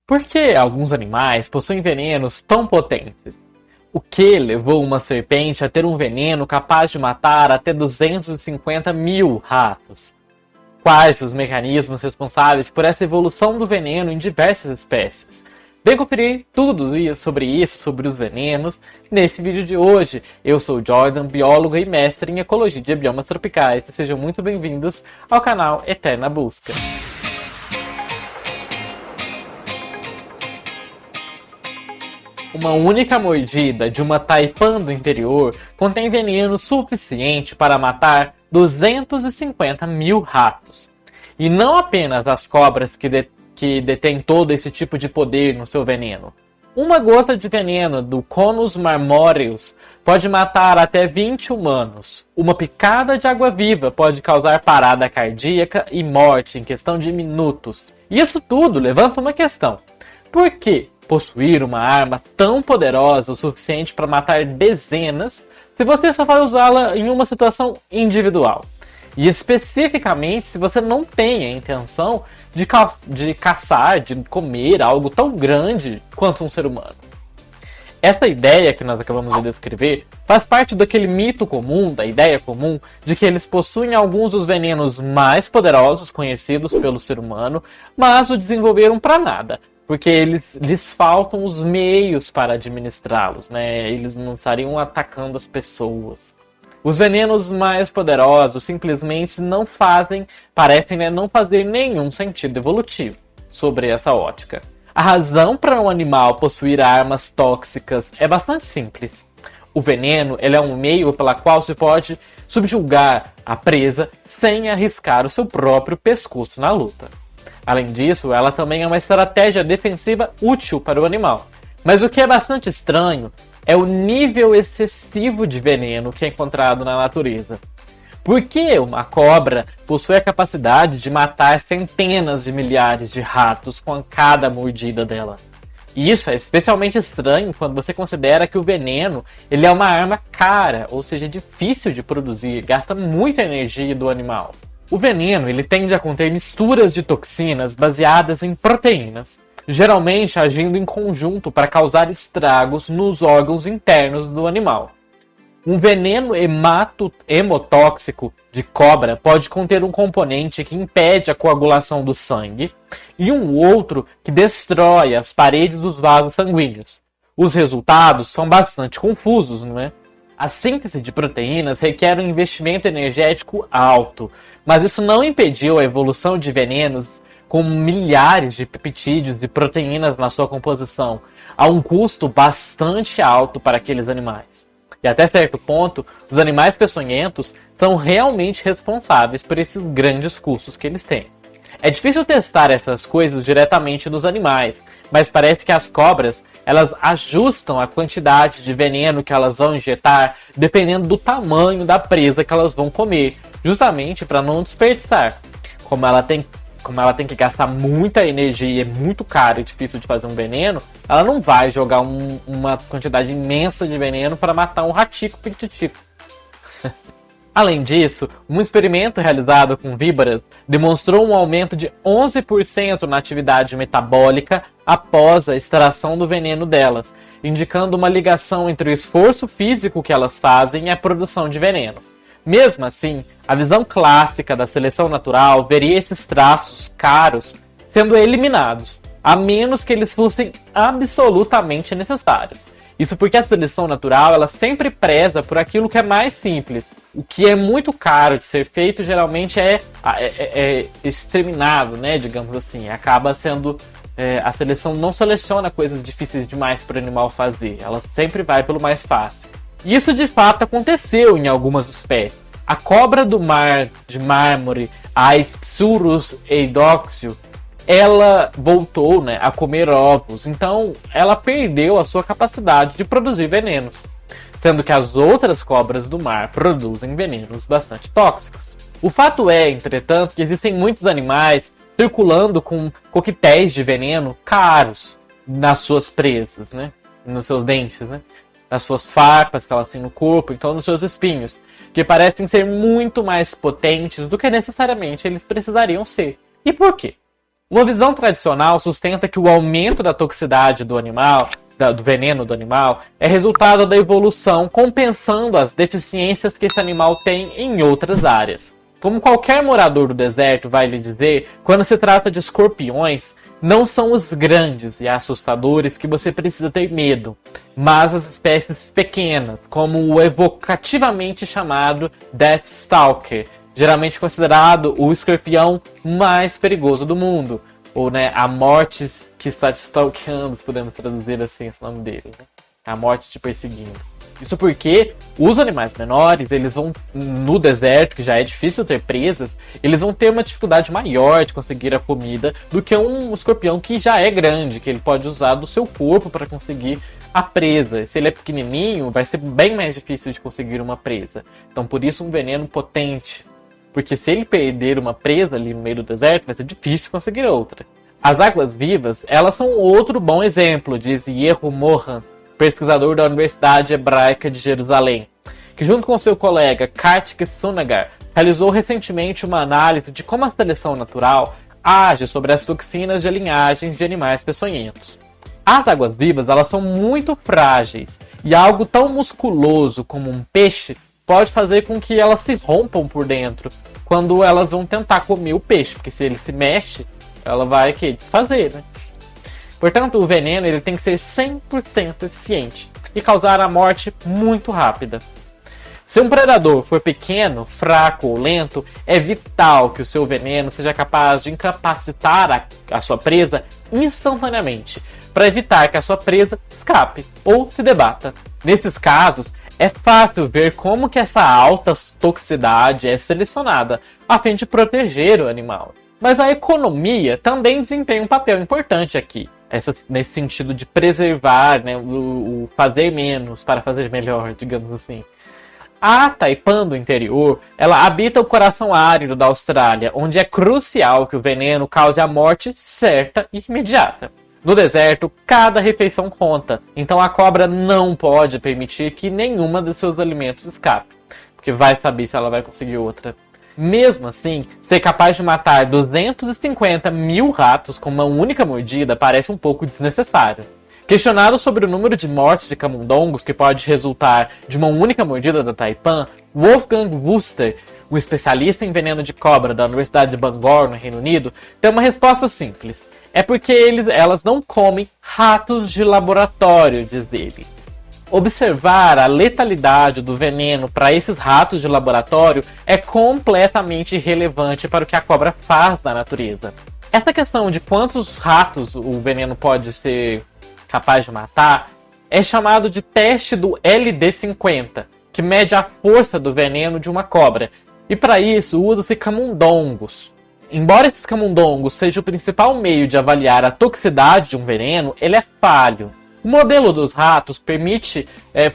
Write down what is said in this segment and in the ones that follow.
Por que alguns animais possuem venenos tão potentes? O que levou uma serpente a ter um veneno capaz de matar até 250 mil ratos? Quais os mecanismos responsáveis por essa evolução do veneno em diversas espécies? Vem conferir tudo sobre os venenos, nesse vídeo de hoje. Eu sou o Jordan, biólogo e mestre em Ecologia de Biomas Tropicais, e sejam muito bem-vindos ao canal Eterna Busca. Uma única mordida de uma taipã do interior contém veneno suficiente para matar 250 mil ratos. E não apenas as cobras que detêm todo esse tipo de poder no seu veneno. Uma gota de veneno do Conus marmoreus pode matar até 20 humanos. Uma picada de água-viva pode causar parada cardíaca e morte em questão de minutos. E isso tudo levanta uma questão. Por que possuir uma arma tão poderosa o suficiente para matar dezenas se você só vai usá-la em uma situação individual? E especificamente se você não tem a intenção de caçar, de comer algo tão grande quanto um ser humano. Essa ideia que nós acabamos de descrever faz parte daquele mito comum, da ideia comum, de que eles possuem alguns dos venenos mais poderosos conhecidos pelo ser humano, mas o desenvolveram para nada. Porque lhes faltam os meios para administrá-los, né? Eles não estariam atacando as pessoas. Os venenos mais poderosos simplesmente parecem não fazer nenhum sentido evolutivo sobre essa ótica. A razão para um animal possuir armas tóxicas é bastante simples. O veneno é um meio pela qual se pode subjugar a presa sem arriscar o seu próprio pescoço na luta. Além disso, ela também é uma estratégia defensiva útil para o animal. Mas o que é bastante estranho é o nível excessivo de veneno que é encontrado na natureza. Por que uma cobra possui a capacidade de matar centenas de milhares de ratos com cada mordida dela? E isso é especialmente estranho quando você considera que o veneno é uma arma cara, ou seja, difícil de produzir, gasta muita energia do animal. O veneno tende a conter misturas de toxinas baseadas em proteínas, geralmente agindo em conjunto para causar estragos nos órgãos internos do animal. Um veneno hemotóxico de cobra pode conter um componente que impede a coagulação do sangue e um outro que destrói as paredes dos vasos sanguíneos. Os resultados são bastante confusos, não é? A síntese de proteínas requer um investimento energético alto, mas isso não impediu a evolução de venenos com milhares de peptídeos e proteínas na sua composição, a um custo bastante alto para aqueles animais. E até certo ponto, os animais peçonhentos são realmente responsáveis por esses grandes custos que eles têm. É difícil testar essas coisas diretamente nos animais, mas parece que as cobras elas ajustam a quantidade de veneno que elas vão injetar dependendo do tamanho da presa que elas vão comer, justamente para não desperdiçar. Como ela tem que gastar muita energia, é muito caro e difícil de fazer um veneno, ela não vai jogar uma quantidade imensa de veneno para matar um ratico pititico. Além disso, um experimento realizado com víboras demonstrou um aumento de 11% na atividade metabólica após a extração do veneno delas, indicando uma ligação entre o esforço físico que elas fazem e a produção de veneno. Mesmo assim, a visão clássica da seleção natural veria esses traços caros sendo eliminados, a menos que eles fossem absolutamente necessários. Isso porque a seleção natural ela sempre preza por aquilo que é mais simples. O que é muito caro de ser feito geralmente é exterminado, né? Digamos assim. Acaba sendo... a seleção não seleciona coisas difíceis demais para o animal fazer. Ela sempre vai pelo mais fácil. Isso de fato aconteceu em algumas espécies. A cobra do mar de mármore, a Psurus eidoxio, ela voltou, né, a comer ovos, então ela perdeu a sua capacidade de produzir venenos, sendo que as outras cobras do mar produzem venenos bastante tóxicos. O fato é, entretanto, que existem muitos animais circulando com coquetéis de veneno caros nas suas presas, né, nos seus dentes, né, nas suas farpas que elas têm no corpo, então nos seus espinhos, que parecem ser muito mais potentes do que necessariamente eles precisariam ser. E por quê? Uma visão tradicional sustenta que o aumento da toxicidade do animal, do veneno do animal, é resultado da evolução compensando as deficiências que esse animal tem em outras áreas. Como qualquer morador do deserto vai lhe dizer, quando se trata de escorpiões, não são os grandes e assustadores que você precisa ter medo, mas as espécies pequenas, como o evocativamente chamado Deathstalker, geralmente considerado o escorpião mais perigoso do mundo, ou a morte que está te stalkeando, se podemos traduzir assim esse nome dele, né? A morte te perseguindo. Isso porque os animais menores, eles vão, no deserto, que já é difícil ter presas, eles vão ter uma dificuldade maior de conseguir a comida do que um escorpião que já é grande, que ele pode usar do seu corpo para conseguir a presa. Se ele é pequenininho, vai ser bem mais difícil de conseguir uma presa. Então, por isso, um veneno potente. Porque se ele perder uma presa ali no meio do deserto, vai ser difícil conseguir outra. As águas-vivas, elas são outro bom exemplo, diz Yehu Mohan, pesquisador da Universidade Hebraica de Jerusalém, que junto com seu colega Kartik Sunagar, realizou recentemente uma análise de como a seleção natural age sobre as toxinas de linhagens de animais peçonhentos. As águas-vivas, elas são muito frágeis, e algo tão musculoso como um peixe pode fazer com que elas se rompam por dentro quando elas vão tentar comer o peixe, porque se ele se mexe, ela vai desfazer, né? Portanto, o veneno ele tem que ser 100% eficiente e causar a morte muito rápida. Se um predador for pequeno, fraco ou lento, é vital que o seu veneno seja capaz de incapacitar a sua presa instantaneamente, para evitar que a sua presa escape ou se debata. Nesses casos, é fácil ver como que essa alta toxicidade é selecionada a fim de proteger o animal. Mas a economia também desempenha um papel importante aqui, nesse sentido de preservar, o fazer menos para fazer melhor, digamos assim. A taipã do interior, ela habita o coração árido da Austrália, onde é crucial que o veneno cause a morte certa e imediata. No deserto, cada refeição conta, então a cobra não pode permitir que nenhuma dos seus alimentos escape, porque vai saber se ela vai conseguir outra. Mesmo assim, ser capaz de matar 250 mil ratos com uma única mordida parece um pouco desnecessário. Questionado sobre o número de mortes de camundongos que pode resultar de uma única mordida da taipã, Wolfgang Wüster, um especialista em veneno de cobra da Universidade de Bangor, no Reino Unido, tem uma resposta simples. É porque elas não comem ratos de laboratório, diz ele. Observar a letalidade do veneno para esses ratos de laboratório é completamente irrelevante para o que a cobra faz na natureza. Essa questão de quantos ratos o veneno pode ser capaz de matar é chamado de teste do LD50, que mede a força do veneno de uma cobra, e para isso usa-se camundongos. Embora esses camundongos seja o principal meio de avaliar a toxicidade de um veneno, ele é falho. O modelo dos ratos permite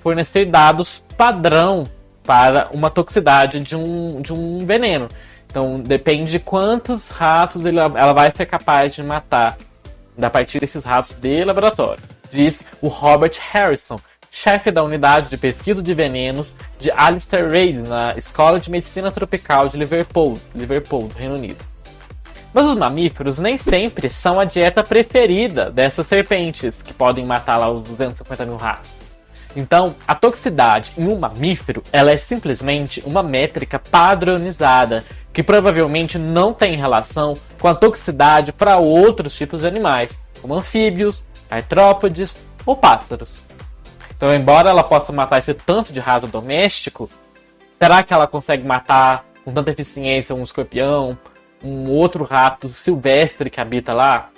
fornecer dados padrão para uma toxicidade de um veneno. Então depende de quantos ratos ela vai ser capaz de matar a partir desses ratos de laboratório. Diz o Robert Harrison, chefe da unidade de pesquisa de venenos de Alistair Reid na Escola de Medicina Tropical de Liverpool, do Reino Unido. Mas os mamíferos nem sempre são a dieta preferida dessas serpentes, que podem matar lá os 250 mil ratos. Então, a toxicidade em um mamífero ela é simplesmente uma métrica padronizada, que provavelmente não tem relação com a toxicidade para outros tipos de animais, como anfíbios, artrópodes ou pássaros. Então, embora ela possa matar esse tanto de rato doméstico, será que ela consegue matar com tanta eficiência um escorpião, um outro rato silvestre que habita lá?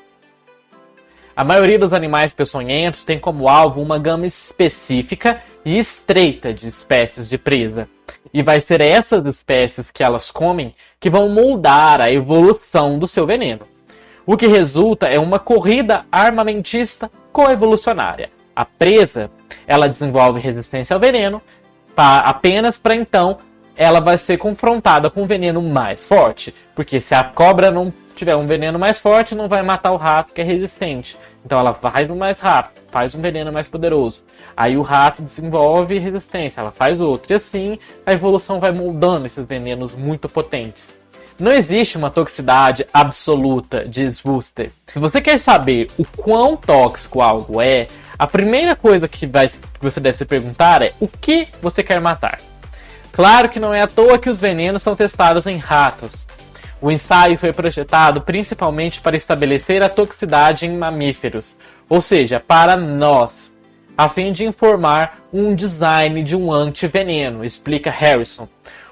A maioria dos animais peçonhentos tem como alvo uma gama específica e estreita de espécies de presa. E vai ser essas espécies que elas comem que vão moldar a evolução do seu veneno. O que resulta é uma corrida armamentista coevolucionária. A presa, ela desenvolve resistência ao veneno, apenas para então ela vai ser confrontada com um veneno mais forte. Porque se a cobra não tiver um veneno mais forte, não vai matar o rato que é resistente. Então ela faz um mais rápido, faz um veneno mais poderoso. Aí o rato desenvolve resistência, ela faz outro. E assim a evolução vai moldando esses venenos muito potentes. Não existe uma toxicidade absoluta, diz Wooster. Se você quer saber o quão tóxico algo é, a primeira coisa que você deve se perguntar é: o que você quer matar? Claro que não é à toa que os venenos são testados em ratos. O ensaio foi projetado principalmente para estabelecer a toxicidade em mamíferos, ou seja, para nós, a fim de informar um design de um antiveneno, explica Harrison.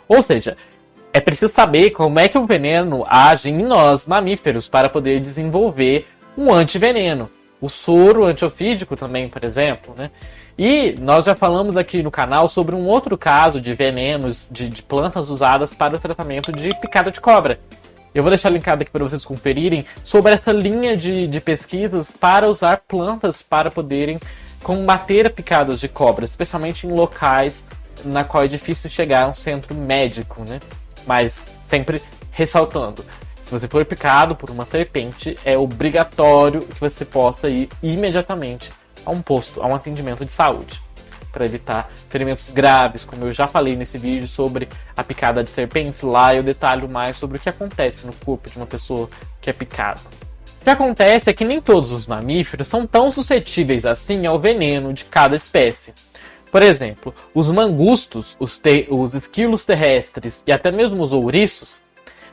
Ou seja, é preciso saber como é que o veneno age em nós, mamíferos, para poder desenvolver um antiveneno. O soro antiofídico também, por exemplo, né? E nós já falamos aqui no canal sobre um outro caso de venenos de plantas usadas para o tratamento de picada de cobra. Eu vou deixar linkado aqui para vocês conferirem sobre essa linha de pesquisas para usar plantas para poderem combater picadas de cobra, especialmente em locais na qual é difícil chegar a um centro médico, né? Mas sempre ressaltando, se você for picado por uma serpente, é obrigatório que você possa ir imediatamente a um posto, a um atendimento de saúde, para evitar ferimentos graves, como eu já falei nesse vídeo sobre a picada de serpentes. Lá eu detalho mais sobre o que acontece no corpo de uma pessoa que é picada. O que acontece é que nem todos os mamíferos são tão suscetíveis assim ao veneno de cada espécie. Por exemplo, os mangustos, os esquilos terrestres e até mesmo os ouriços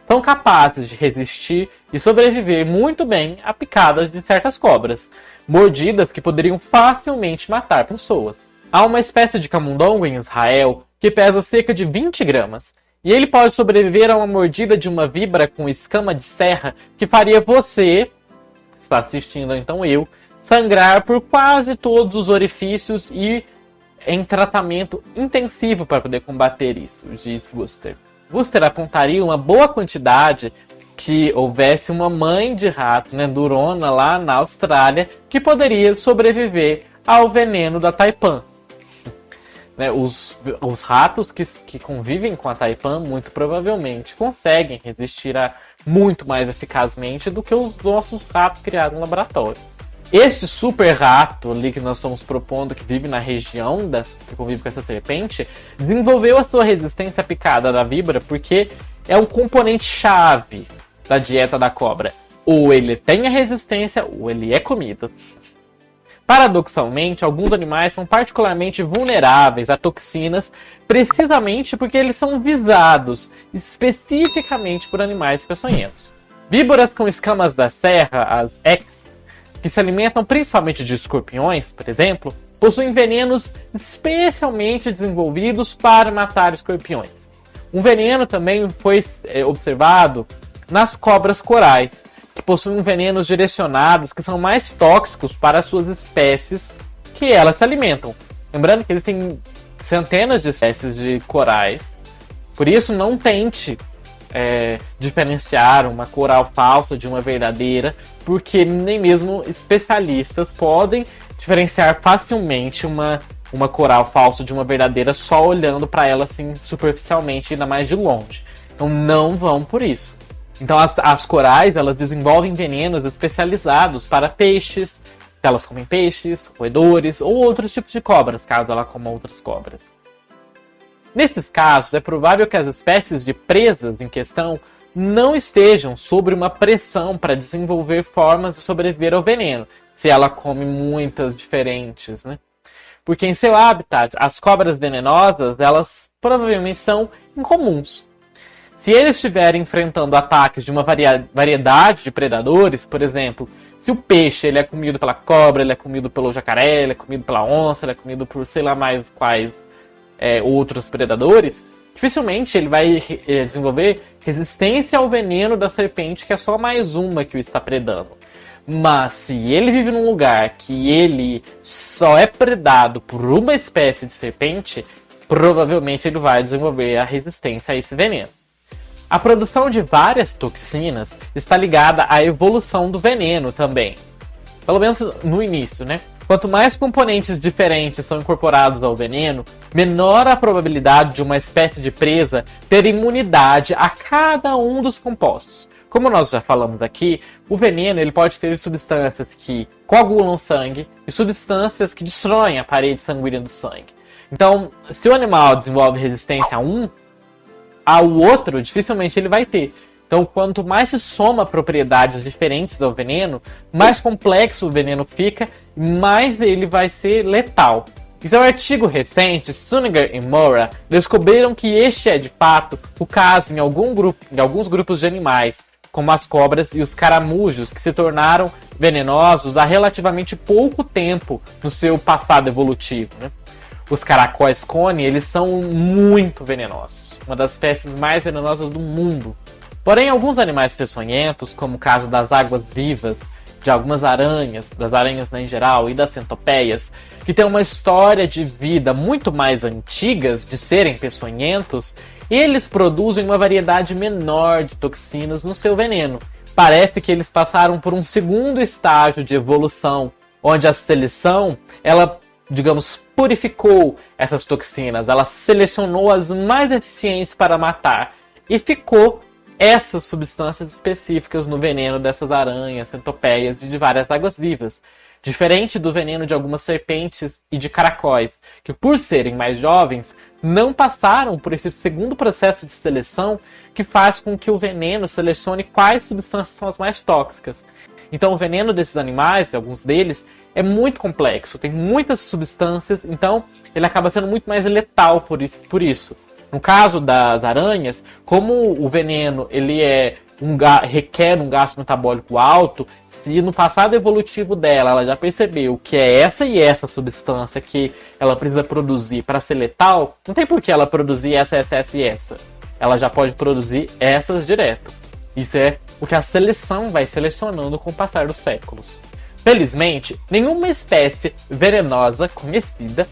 são capazes de resistir e sobreviver muito bem a picadas de certas cobras, mordidas que poderiam facilmente matar pessoas. Há uma espécie de camundongo em Israel que pesa cerca de 20 gramas, e ele pode sobreviver a uma mordida de uma víbora com escama de serra que faria você, que está assistindo então eu, sangrar por quase todos os orifícios e em tratamento intensivo para poder combater isso, diz Wooster. Wooster apontaria uma boa quantidade que houvesse uma mãe de rato, né, durona lá na Austrália, que poderia sobreviver ao veneno da taipan. Né, os ratos que convivem com a taipan muito provavelmente conseguem resistir muito mais eficazmente do que os nossos ratos criados no laboratório. Este super rato ali que nós estamos propondo, que vive na região que convive com essa serpente, desenvolveu a sua resistência à picada da víbora porque é um componente chave da dieta da cobra. Ou ele tem a resistência, ou ele é comido. Paradoxalmente, alguns animais são particularmente vulneráveis a toxinas precisamente porque eles são visados especificamente por animais peçonhentos. Víboras com escamas da serra, as X, que se alimentam principalmente de escorpiões, por exemplo, possuem venenos especialmente desenvolvidos para matar escorpiões. Um veneno também foi observado nas cobras corais, que possuem venenos direcionados que são mais tóxicos para as suas espécies que elas se alimentam. Lembrando que existem centenas de espécies de corais, por isso não tente diferenciar uma coral falsa de uma verdadeira, porque nem mesmo especialistas podem diferenciar facilmente uma coral falsa de uma verdadeira só olhando para ela assim superficialmente, ainda mais de longe. Então não vão por isso. Então as corais, elas desenvolvem venenos especializados para peixes, elas comem peixes, roedores ou outros tipos de cobras, caso ela coma outras cobras. Nesses casos, é provável que as espécies de presas em questão não estejam sob uma pressão para desenvolver formas de sobreviver ao veneno, se ela come muitas diferentes, né? Porque em seu habitat, as cobras venenosas, elas provavelmente são incomuns. Se eles estiverem enfrentando ataques de uma variedade de predadores, por exemplo, se o peixe ele é comido pela cobra, ele é comido pelo jacaré, ele é comido pela onça, ele é comido por sei lá mais quais outros predadores, dificilmente ele vai desenvolver resistência ao veneno da serpente, que é só mais uma que o está predando. Mas se ele vive num lugar que ele só é predado por uma espécie de serpente, provavelmente ele vai desenvolver a resistência a esse veneno. A produção de várias toxinas está ligada à evolução do veneno também. Pelo menos no início, né? Quanto mais componentes diferentes são incorporados ao veneno, menor a probabilidade de uma espécie de presa ter imunidade a cada um dos compostos. Como nós já falamos aqui, o veneno ele pode ter substâncias que coagulam o sangue e substâncias que destroem a parede sanguínea do sangue. Então, se o animal desenvolve resistência a um, ao outro dificilmente ele vai ter. Então, quanto mais se soma propriedades diferentes ao veneno, mais complexo o veneno fica e mais ele vai ser letal. Em seu artigo recente, Suniger e Mora descobriram que este é de fato o caso em alguns grupos de animais, como as cobras e os caramujos, que se tornaram venenosos há relativamente pouco tempo no seu passado evolutivo, né? Os caracóis cone, eles são muito venenosos, uma das espécies mais venenosas do mundo. Porém, alguns animais peçonhentos, como o caso das águas-vivas, de algumas aranhas, das aranhas em geral e das centopeias, que têm uma história de vida muito mais antigas de serem peçonhentos, eles produzem uma variedade menor de toxinas no seu veneno. Parece que eles passaram por um segundo estágio de evolução, onde a seleção, ela, digamos, purificou essas toxinas, ela selecionou as mais eficientes para matar e ficou essas substâncias específicas no veneno dessas aranhas, centopeias e de várias águas-vivas. Diferente do veneno de algumas serpentes e de caracóis, que por serem mais jovens, não passaram por esse segundo processo de seleção que faz com que o veneno selecione quais substâncias são as mais tóxicas. Então o veneno desses animais, alguns deles, é muito complexo, tem muitas substâncias, então ele acaba sendo muito mais letal por isso. No caso das aranhas, como o veneno ele requer um gasto metabólico alto, se no passado evolutivo dela ela já percebeu que é essa e essa substância que ela precisa produzir para ser letal, não tem por que ela produzir essa e essa. Ela já pode produzir essas direto. Isso é o que a seleção vai selecionando com o passar dos séculos. Felizmente, nenhuma espécie venenosa conhecida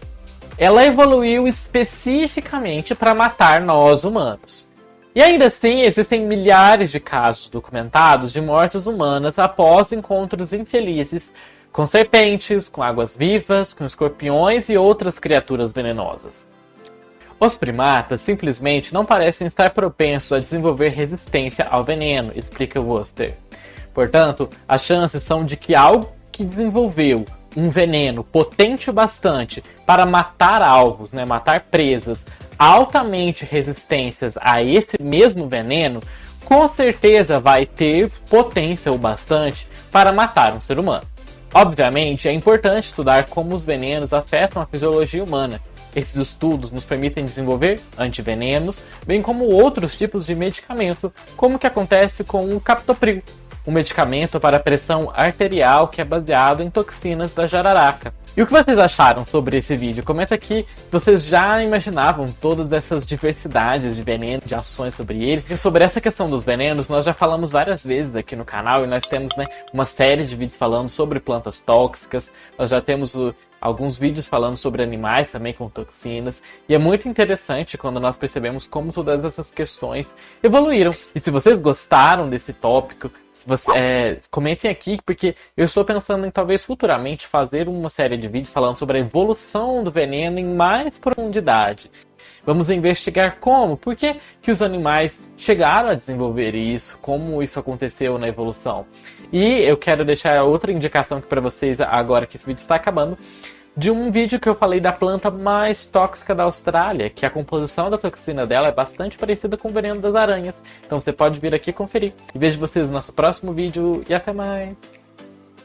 ela evoluiu especificamente para matar nós humanos. E ainda assim, existem milhares de casos documentados de mortes humanas após encontros infelizes com serpentes, com águas-vivas, com escorpiões e outras criaturas venenosas. Os primatas simplesmente não parecem estar propensos a desenvolver resistência ao veneno, explica Worcester. Portanto, as chances são de que algo que desenvolveu um veneno potente o bastante para matar alvos, né, matar presas altamente resistentes a esse mesmo veneno, com certeza vai ter potência o bastante para matar um ser humano. Obviamente, é importante estudar como os venenos afetam a fisiologia humana. Esses estudos nos permitem desenvolver antivenenos, bem como outros tipos de medicamento, como o que acontece com o captopril, um medicamento para pressão arterial que é baseado em toxinas da jararaca. E o que vocês acharam sobre esse vídeo? Comenta aqui se vocês já imaginavam todas essas diversidades de veneno, de ações sobre ele. E sobre essa questão dos venenos, nós já falamos várias vezes aqui no canal e nós temos, né, uma série de vídeos falando sobre plantas tóxicas. Nós já temos alguns vídeos falando sobre animais também com toxinas. E é muito interessante quando nós percebemos como todas essas questões evoluíram. E se vocês gostaram desse tópico, comentem aqui, porque eu estou pensando em talvez futuramente fazer uma série de vídeos falando sobre a evolução do veneno em mais profundidade. Vamos investigar por que os animais chegaram a desenvolver isso, como isso aconteceu na evolução. E eu quero deixar outra indicação aqui para vocês, agora que esse vídeo está acabando, de um vídeo que eu falei da planta mais tóxica da Austrália, que a composição da toxina dela é bastante parecida com o veneno das aranhas. Então você pode vir aqui conferir. E vejo vocês no nosso próximo vídeo e até mais!